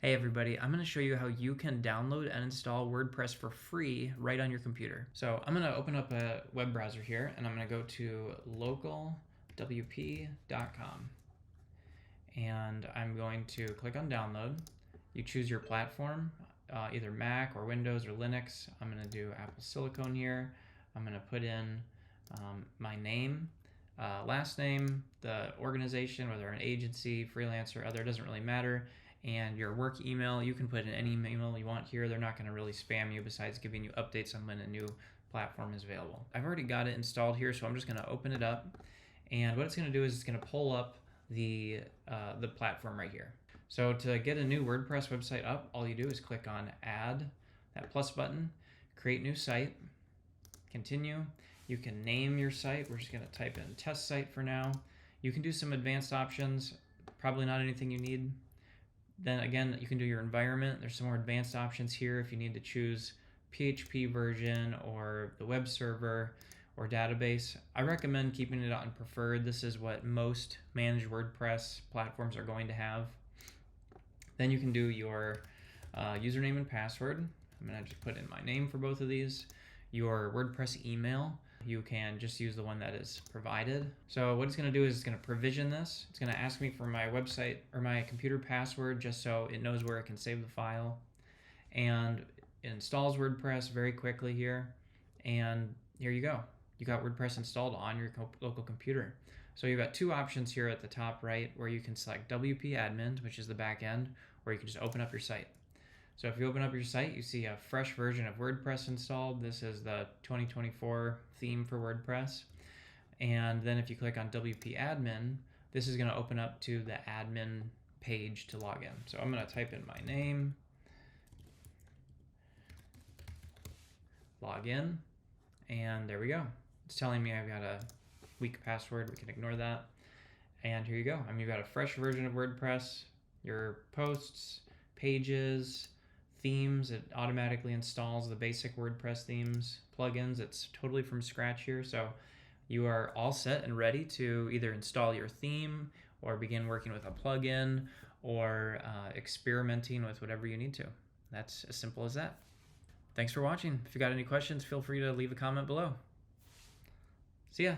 Hey everybody, I'm going to show you how you can download and install WordPress for free right on your computer. So I'm going to open up a web browser here and I'm going to go to localwp.com and I'm going to click on download. You choose your platform, either Mac or Windows or Linux. I'm going to do Apple Silicon here. I'm going to put in my name, last name, the organization, whether an agency, freelancer, other, it doesn't really matter, and your work email. You can put in any email you want here. They're not going to really spam you besides giving you updates on when a new platform is available. I've already got it installed here, so I'm just going to open it up, and what it's going to do is it's going to pull up the platform right here. So to get a new WordPress website up, all you do is click on Add, that plus button, Create New Site, Continue. You can name your site. We're just going to type in Test Site for now. You can do some advanced options, probably not anything you need. Then again, you can do your environment. There's some more advanced options here if you need to choose PHP version or the web server or database. I recommend keeping it on preferred. This is what most managed WordPress platforms are going to have. Then you can do your username and password. I'm going to just put in my name for both of these. Your WordPress email, you can just use the one that is provided. So what it's going to do is it's going to provision this. It's going to ask me for my website or my computer password just so it knows where it can save the file. And it installs WordPress very quickly here. And here you go. You got WordPress installed on your local computer. So you've got two options here at the top right where you can select WP admin, which is the back end, or you can just open up your site. So if you open up your site, you see a fresh version of WordPress installed. This is the 2024 theme for WordPress. And then if you click on WP admin, this is going to open up to the admin page to log in. So I'm going to type in my name, log in, and there we go. It's telling me I've got a weak password. We can ignore that. And here you go. You've got a fresh version of WordPress, your posts, pages, themes. It automatically installs the basic WordPress themes, plugins. It's totally from scratch here. So you are all set and ready to either install your theme or begin working with a plugin or experimenting with whatever you need to. That's as simple as that. Thanks for watching. If you got any questions, feel free to leave a comment below. See ya.